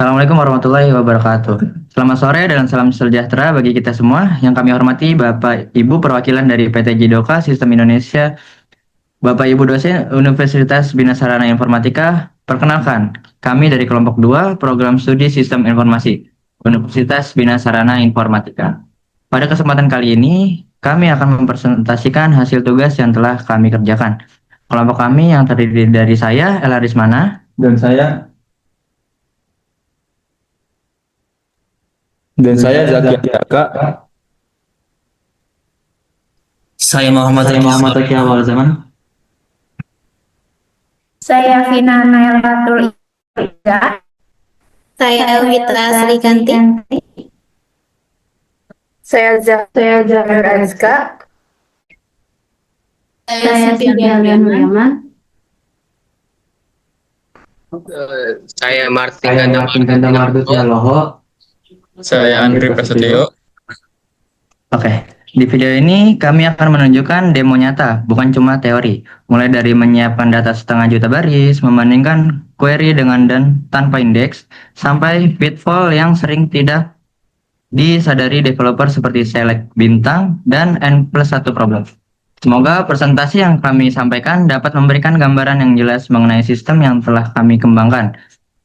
Assalamualaikum warahmatullahi wabarakatuh. Selamat sore dan salam sejahtera bagi kita semua. Yang kami hormati Bapak Ibu perwakilan dari PT Jidoka Sistem Indonesia, Bapak Ibu dosen Universitas Bina Sarana Informatika. Perkenalkan, kami dari kelompok 2 Program Studi Sistem Informasi Universitas Bina Sarana Informatika. Pada kesempatan kali ini, kami akan mempresentasikan hasil tugas yang telah kami kerjakan. Kelompok kami yang terdiri dari saya, Ella Rismana, Dan saya Zaki Aka. Saya Muhammad Taki Awal Zaman. Saya Vina Nairatul Ida. Saya Elvita Srikanti. Saya Zahir Azka. Saya Fidian Mulyaman. Saya Martin Ganda Mardut Loho. Saya Andri Prasetyo. Oke, di video ini kami akan menunjukkan demo nyata, bukan cuma teori. Mulai dari menyiapkan data 0,5 juta baris, membandingkan query dengan dan tanpa indeks, sampai pitfall yang sering tidak disadari developer seperti select bintang dan N+1 problem. Semoga presentasi yang kami sampaikan dapat memberikan gambaran yang jelas mengenai sistem yang telah kami kembangkan.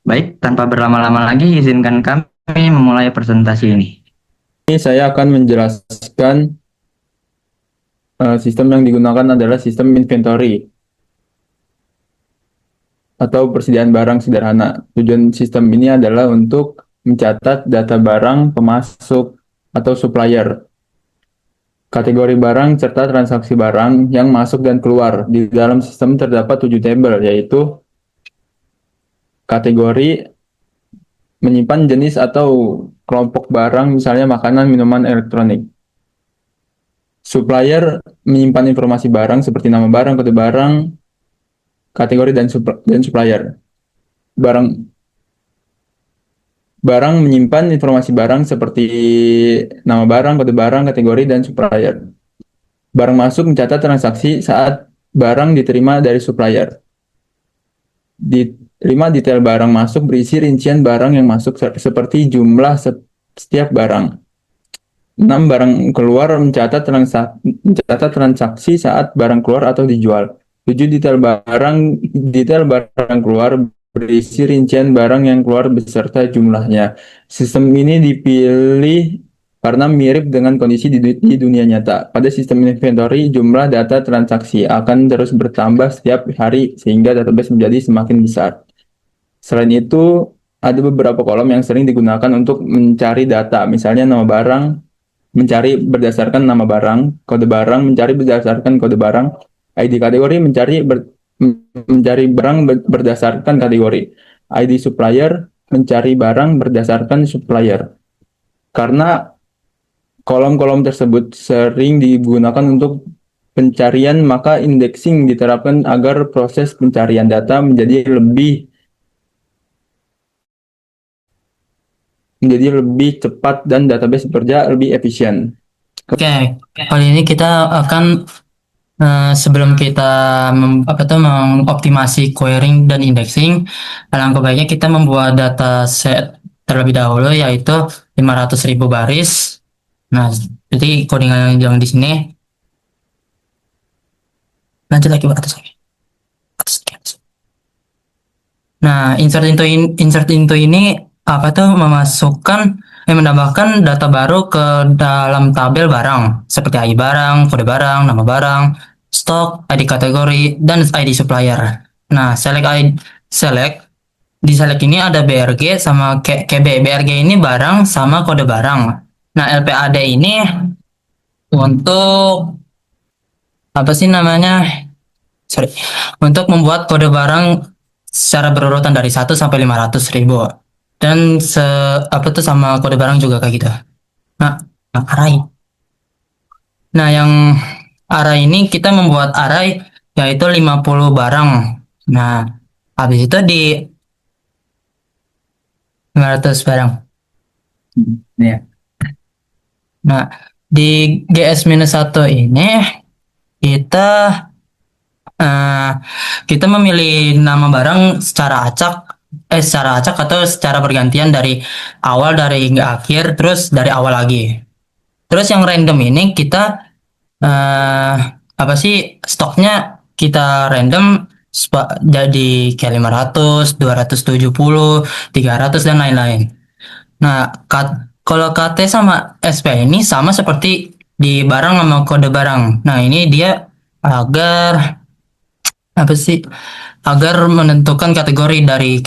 Baik, tanpa berlama-lama lagi, izinkan kami memulai presentasi ini. Ini saya akan menjelaskan sistem yang digunakan adalah sistem inventory atau persediaan barang sederhana. Tujuan sistem ini adalah untuk mencatat data barang pemasok atau supplier, kategori barang, serta transaksi barang yang masuk dan keluar. Di dalam sistem terdapat 7 tabel, yaitu kategori, menyimpan jenis atau kelompok barang, misalnya makanan, minuman, elektronik. Supplier menyimpan informasi barang seperti nama barang, kode barang, kategori, dan supplier. Barang menyimpan informasi barang seperti nama barang, kode barang, kategori, dan supplier. Barang masuk mencatat transaksi saat barang diterima dari supplier. Diterima detail barang masuk berisi rincian barang yang masuk seperti jumlah setiap barang. 6. Barang keluar mencatat transaksi saat barang keluar atau dijual. 7. Detail barang keluar berisi rincian barang yang keluar beserta jumlahnya. Sistem ini dipilih karena mirip dengan kondisi di dunia nyata. Pada sistem inventory, jumlah data transaksi akan terus bertambah setiap hari sehingga database menjadi semakin besar. Selain itu, ada beberapa kolom yang sering digunakan untuk mencari data, misalnya nama barang, mencari berdasarkan nama barang, kode barang, mencari berdasarkan kode barang, ID kategori, mencari barang berdasarkan kategori, ID supplier, mencari barang berdasarkan supplier. Karena kolom-kolom tersebut sering digunakan untuk pencarian, maka indexing diterapkan agar proses pencarian data menjadi lebih cepat dan database bekerja lebih efisien. Oke, kali ini kita akan sebelum kita mengoptimasi querying dan indexing, alangkah baiknya kita membuat data set terlebih dahulu, yaitu 500.000 baris. Nah, jadi codingan yang di sini. Lanjut lagi ke atas lagi. Atas. Nah, insert into ini menambahkan data baru ke dalam tabel barang seperti ID barang, kode barang, nama barang, stok, ID kategori, dan ID supplier. Nah, di select ini ada BRG sama KB. BRG ini barang sama kode barang. Nah, LPAD ini untuk untuk membuat kode barang secara berurutan dari 1 sampai 500.000. Dan sama kode barang juga kayak gitu. Nah, array. Nah, yang array ini kita membuat array yaitu 50 barang. Nah, habis itu di 500 barang. Ya. Nah, di GS-1 ini kita memilih nama barang secara acak secara acak atau secara bergantian dari awal dari hingga akhir, terus dari awal lagi. Terus yang random ini kita apa sih stoknya kita random jadi kayak 500, 270, 300 dan lain-lain. Nah, kalau KT sama SP ini sama seperti di barang sama kode barang. Nah, ini dia agar apa sih? Agar menentukan kategori dari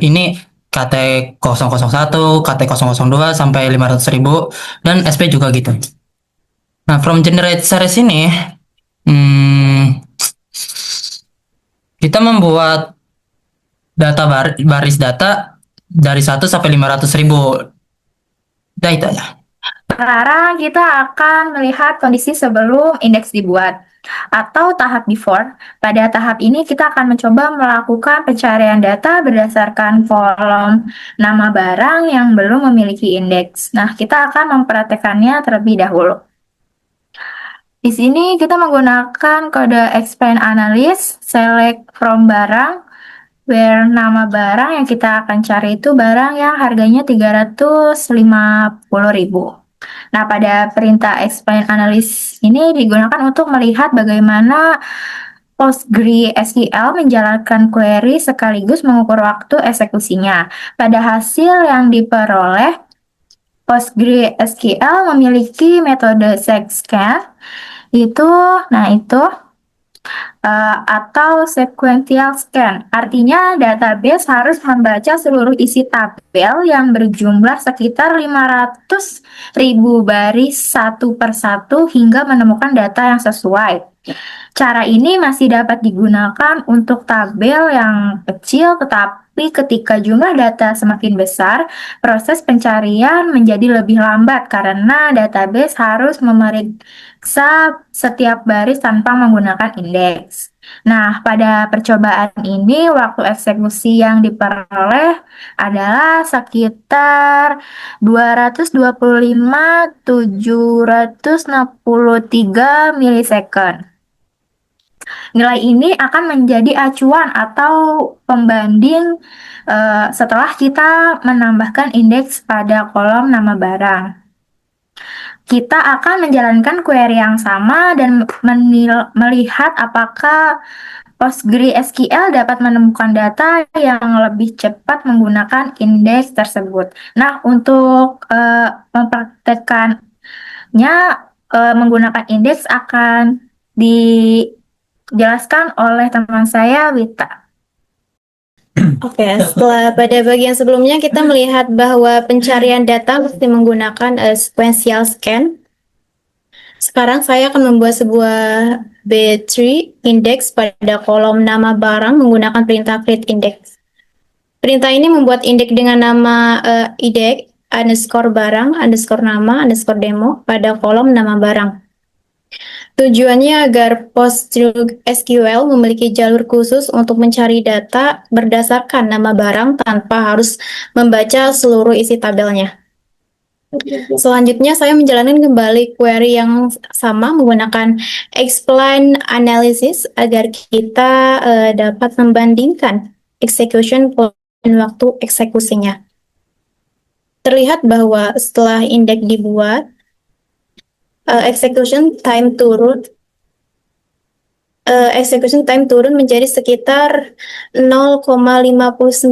ini KT 001, KT 002 sampai 500.000 dan SP juga gitu. Nah, from generate series ini kita membuat baris data dari 1 sampai 500.000. Udah itu aja. Sekarang kita akan melihat kondisi sebelum indeks dibuat atau tahap before. Pada tahap ini kita akan mencoba melakukan pencarian data berdasarkan kolom nama barang yang belum memiliki indeks. Nah, kita akan mempraktekannya terlebih dahulu. Di sini kita menggunakan kode explain analysis, select from barang, where nama barang yang kita akan cari itu barang yang harganya 350.000. Nah, pada perintah explain analysis ini digunakan untuk melihat bagaimana PostgreSQL menjalankan query sekaligus mengukur waktu eksekusinya. Pada hasil yang diperoleh, PostgreSQL memiliki metode segscan atau sequential scan. Artinya database harus membaca seluruh isi tabel yang berjumlah sekitar 500.000 baris satu persatu hingga menemukan data yang sesuai. Cara ini masih dapat digunakan untuk tabel yang kecil, tetapi ketika jumlah data semakin besar, proses pencarian menjadi lebih lambat karena database harus memeriksa setiap baris tanpa menggunakan indeks. Nah, pada percobaan ini, waktu eksekusi yang diperoleh adalah sekitar 225.763 milisecond. Nilai ini akan menjadi acuan atau pembanding setelah kita menambahkan indeks pada kolom nama barang. Kita akan menjalankan query yang sama dan melihat apakah PostgreSQL dapat menemukan data yang lebih cepat menggunakan indeks tersebut. Nah, untuk mempraktekannya menggunakan indeks akan dijelaskan oleh teman saya, Wita. Oke, setelah pada bagian sebelumnya kita melihat bahwa pencarian data mesti menggunakan sequential scan. Sekarang saya akan membuat sebuah B3 index pada kolom nama barang menggunakan perintah create index. Perintah ini membuat indeks dengan nama index underscore barang underscore nama underscore demo pada kolom nama barang. Tujuannya agar PostgreSQL memiliki jalur khusus untuk mencari data berdasarkan nama barang tanpa harus membaca seluruh isi tabelnya. Selanjutnya saya menjalankan kembali query yang sama menggunakan explain analysis agar kita dapat membandingkan execution point dan waktu eksekusinya. Terlihat bahwa setelah indeks dibuat, execution time turun menjadi sekitar 0,596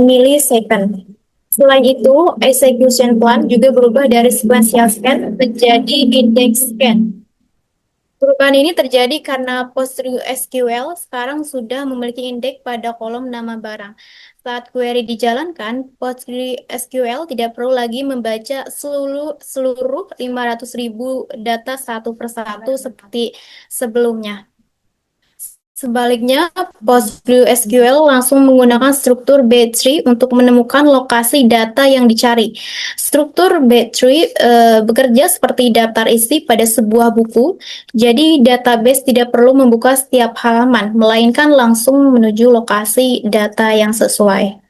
milisecond. Selain itu, execution plan juga berubah dari sequential scan menjadi index scan. Perubahan ini terjadi karena PostgreSQL sekarang sudah memiliki indeks pada kolom nama barang. Saat query dijalankan, PostgreSQL tidak perlu lagi membaca seluruh 500.000 data satu persatu seperti sebelumnya. Sebaliknya, PostgreSQL langsung menggunakan struktur B-tree untuk menemukan lokasi data yang dicari. Struktur B-tree bekerja seperti daftar isi pada sebuah buku, jadi database tidak perlu membuka setiap halaman, melainkan langsung menuju lokasi data yang sesuai.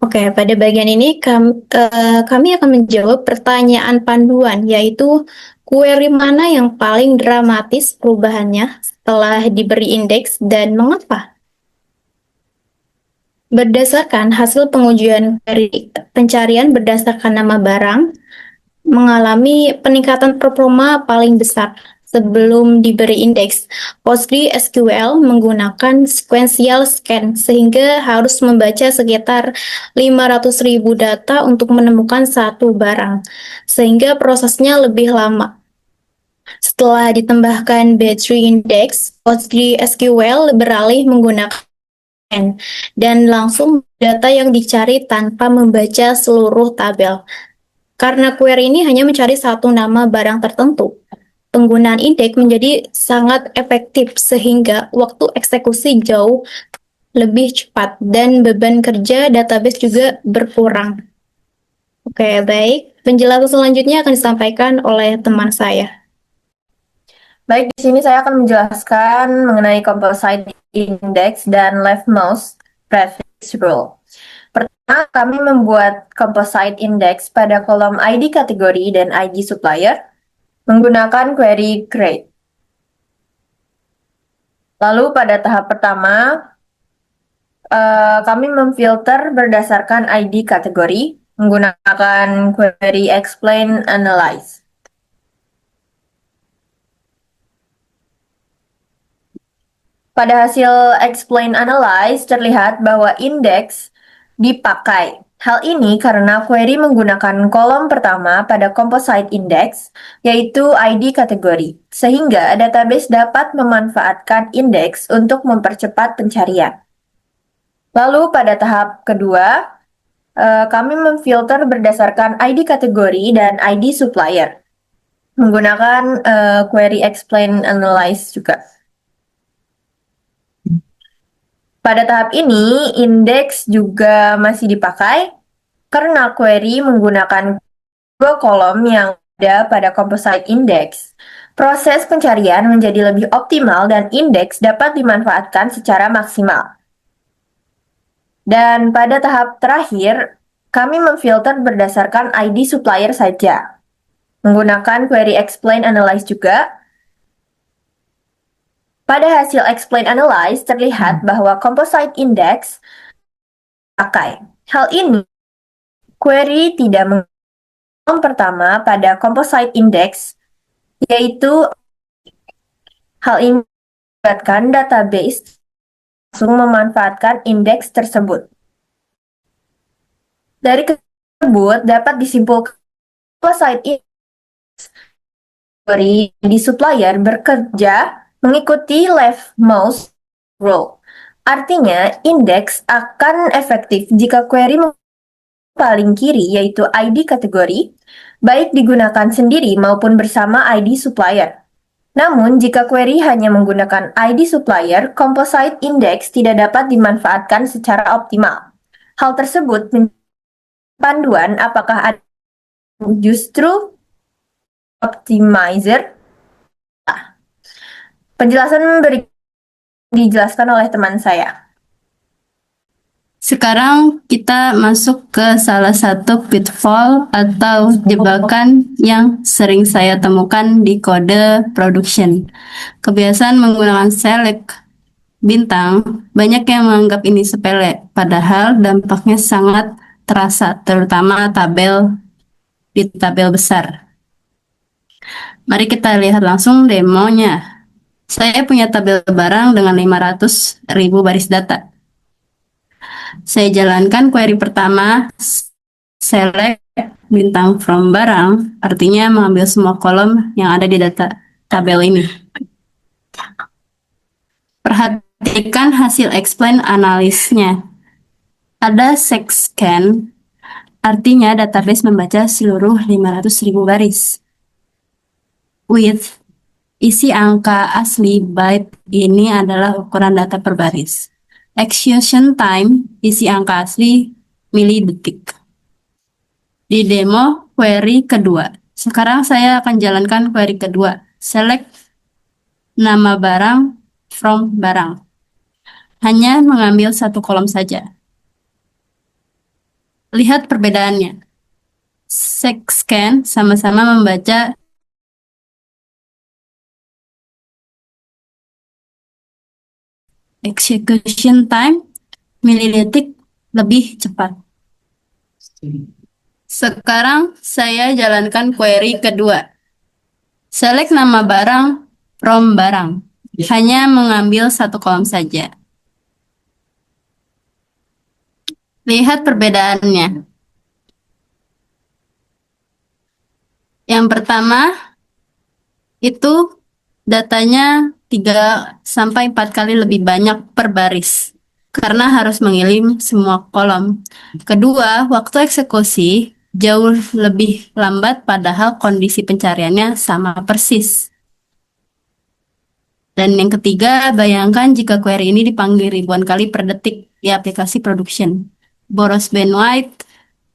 Oke, pada bagian ini kami akan menjawab pertanyaan panduan, yaitu query mana yang paling dramatis perubahannya setelah diberi indeks dan mengapa? Berdasarkan hasil pengujian dari pencarian berdasarkan nama barang, mengalami peningkatan performa paling besar sebelum diberi indeks. PostgreSQL menggunakan sequential scan sehingga harus membaca sekitar 500.000 data untuk menemukan satu barang, sehingga prosesnya lebih lama. Setelah ditambahkan battery index, PostgreSQL beralih menggunakan dan langsung data yang dicari tanpa membaca seluruh tabel. Karena query ini hanya mencari satu nama barang tertentu, penggunaan indeks menjadi sangat efektif sehingga waktu eksekusi jauh lebih cepat dan beban kerja database juga berkurang. Oke, baik. Penjelasan selanjutnya akan disampaikan oleh teman saya. Baik, di sini saya akan menjelaskan mengenai composite index dan leftmost prefix rule. Pertama, kami membuat composite index pada kolom ID kategori dan ID supplier menggunakan query create. Lalu pada tahap pertama, kami memfilter berdasarkan ID kategori menggunakan query explain analyze. Pada hasil explain analyze terlihat bahwa indeks dipakai. Hal ini karena query menggunakan kolom pertama pada composite index, yaitu ID kategori, sehingga database dapat memanfaatkan indeks untuk mempercepat pencarian. Lalu pada tahap kedua, kami memfilter berdasarkan ID kategori dan ID supplier, menggunakan query explain analyze juga. Pada tahap ini, indeks juga masih dipakai karena query menggunakan dua kolom yang ada pada composite index. Proses pencarian menjadi lebih optimal dan indeks dapat dimanfaatkan secara maksimal. Dan pada tahap terakhir, kami memfilter berdasarkan ID supplier saja, menggunakan query explain analyze juga. Pada hasil explain analyze terlihat bahwa composite index pakai. Hal ini query tidak menggunakan pertama pada composite index, yaitu hal ini membuatkan database langsung memanfaatkan indeks tersebut. Dari tersebut dapat disimpulkan composite index di supplier bekerja mengikuti leftmost rule. Artinya, indeks akan efektif jika query paling kiri yaitu ID kategori, baik digunakan sendiri maupun bersama ID supplier. Namun, jika query hanya menggunakan ID supplier, composite index tidak dapat dimanfaatkan secara optimal. Hal tersebut menjadi panduan apakah ada justru optimizer. Penjelasan berikut dijelaskan oleh teman saya. Sekarang kita masuk ke salah satu pitfall atau jebakan yang sering saya temukan di kode production. Kebiasaan menggunakan select bintang, banyak yang menganggap ini sepele, padahal dampaknya sangat terasa, terutama di tabel besar. Mari kita lihat langsung demonya. Saya punya tabel barang dengan 500.000 baris data. Saya jalankan query pertama, select bintang from barang, artinya mengambil semua kolom yang ada di data tabel ini. Perhatikan hasil explain analisnya. Ada sex scan, artinya database membaca seluruh 500.000 baris. With isi angka asli byte ini adalah ukuran data per baris. Execution time, isi angka asli milidetik. Di demo query kedua. Sekarang saya akan jalankan query kedua. Select nama barang from barang. Hanya mengambil satu kolom saja. Lihat perbedaannya. Sex scan sama-sama membaca execution time milidetik lebih cepat. Sekarang saya jalankan query kedua. Select nama barang from barang. Hanya mengambil satu kolom saja. Lihat perbedaannya. Yang pertama, itu datanya 3 sampai 4 kali lebih banyak per baris. Karena harus mengirim semua kolom. Kedua, waktu eksekusi jauh lebih lambat padahal kondisi pencariannya sama persis. Dan yang ketiga, bayangkan jika query ini dipanggil ribuan kali per detik di aplikasi production. Boros bandwidth,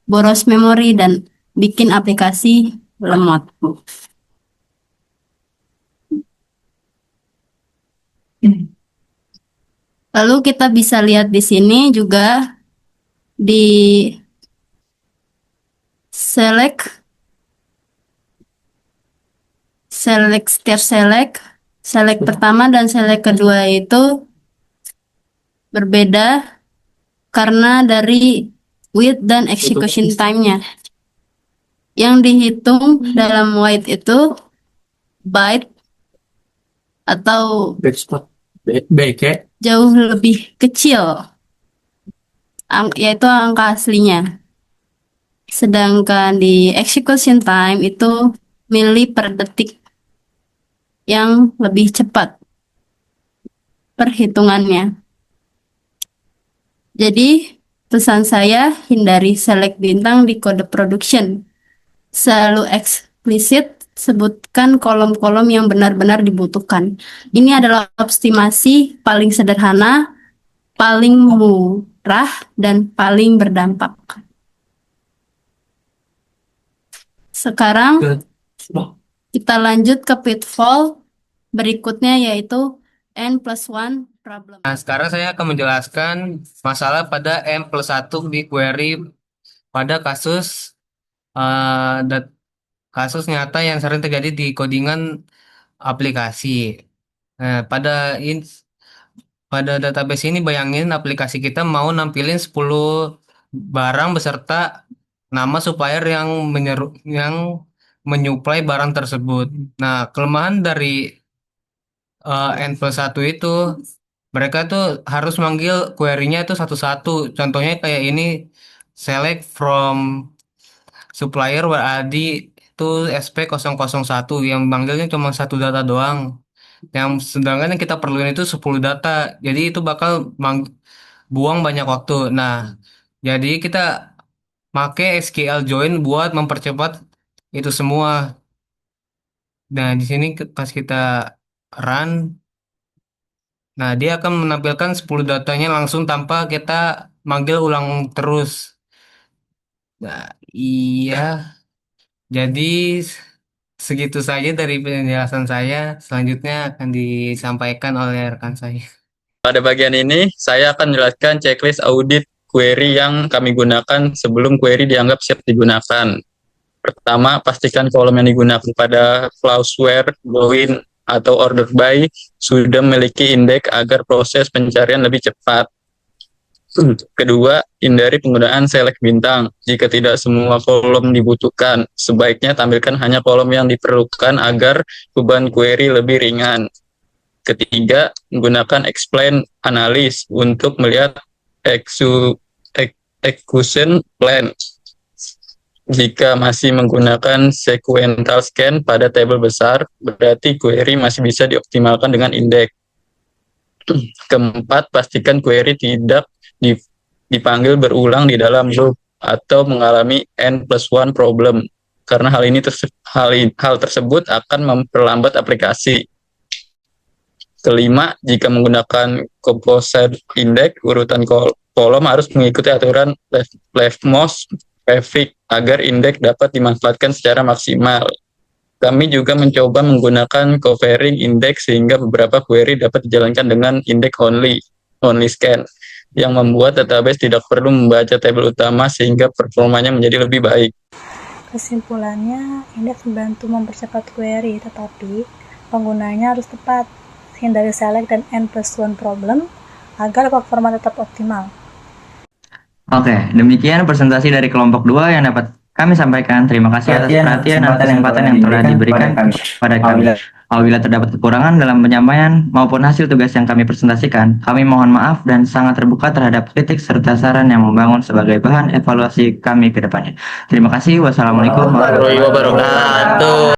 boros memori, dan bikin aplikasi lemot. Lalu kita bisa lihat di sini juga di select pertama dan select kedua itu berbeda karena dari wait dan execution time-nya. Yang dihitung dalam wait itu byte atau BK. jauh lebih kecil, yaitu angka aslinya. Sedangkan di execution time itu mili per detik, yang lebih cepat perhitungannya. Jadi, pesan saya hindari select bintang di kode production. Selalu eksplisit sebutkan kolom-kolom yang benar-benar dibutuhkan. Ini adalah optimasi paling sederhana, paling murah, dan paling berdampak. Sekarang kita lanjut ke pitfall berikutnya, yaitu N+1 problem. Nah, sekarang saya akan menjelaskan masalah pada M+1 di query pada kasus kasus nyata yang sering terjadi di codingan aplikasi. Nah, pada database ini bayangin aplikasi kita mau nampilin 10 barang beserta nama supplier yang menyuplai barang tersebut. Nah, kelemahan dari N+1 itu mereka tuh harus manggil query-nya itu satu-satu. Contohnya kayak ini, select from supplier WAD itu SP001 yang manggilnya cuma satu data doang. Yang sedangkan yang kita perluin itu 10 data. Jadi itu bakal buang banyak waktu. Nah, jadi kita make SQL join buat mempercepat itu semua. Nah, di sini pas kita run, nah dia akan menampilkan 10 datanya langsung tanpa kita manggil ulang terus. Nah, iya. Jadi segitu saja dari penjelasan saya. Selanjutnya akan disampaikan oleh rekan saya. Pada bagian ini, saya akan menjelaskan checklist audit query yang kami gunakan sebelum query dianggap siap digunakan. Pertama, pastikan kolom yang digunakan pada clause where, join, atau order by sudah memiliki indeks agar proses pencarian lebih cepat. Kedua, hindari penggunaan select bintang. Jika tidak semua kolom dibutuhkan, sebaiknya tampilkan hanya kolom yang diperlukan agar beban query lebih ringan. Ketiga, menggunakan explain analysis untuk melihat execution plan. Jika masih menggunakan sequential scan pada tabel besar, berarti query masih bisa dioptimalkan dengan indeks. Keempat, pastikan query tidak dipanggil berulang di dalam loop atau mengalami N+1 problem, karena hal tersebut akan memperlambat aplikasi. Kelima, jika menggunakan composite index, urutan kolom harus mengikuti aturan leftmost prefix agar indeks dapat dimanfaatkan secara maksimal. Kami juga mencoba menggunakan covering index sehingga beberapa query dapat dijalankan dengan index only scan, yang membuat database tidak perlu membaca tabel utama sehingga performanya menjadi lebih baik. Kesimpulannya, indeks membantu mempercepat query, tetapi penggunanya harus tepat. Hindari select dan N+1 problem agar performa tetap optimal. Oke, demikian presentasi dari kelompok 2 yang dapat kami sampaikan. Terima kasih atas perhatian dan kesempatan yang telah diberikan kepada kami. Apabila terdapat kekurangan dalam penyampaian maupun hasil tugas yang kami presentasikan, kami mohon maaf dan sangat terbuka terhadap kritik serta saran yang membangun sebagai bahan evaluasi kami ke depannya. Terima kasih. Wassalamualaikum warahmatullahi wabarakatuh.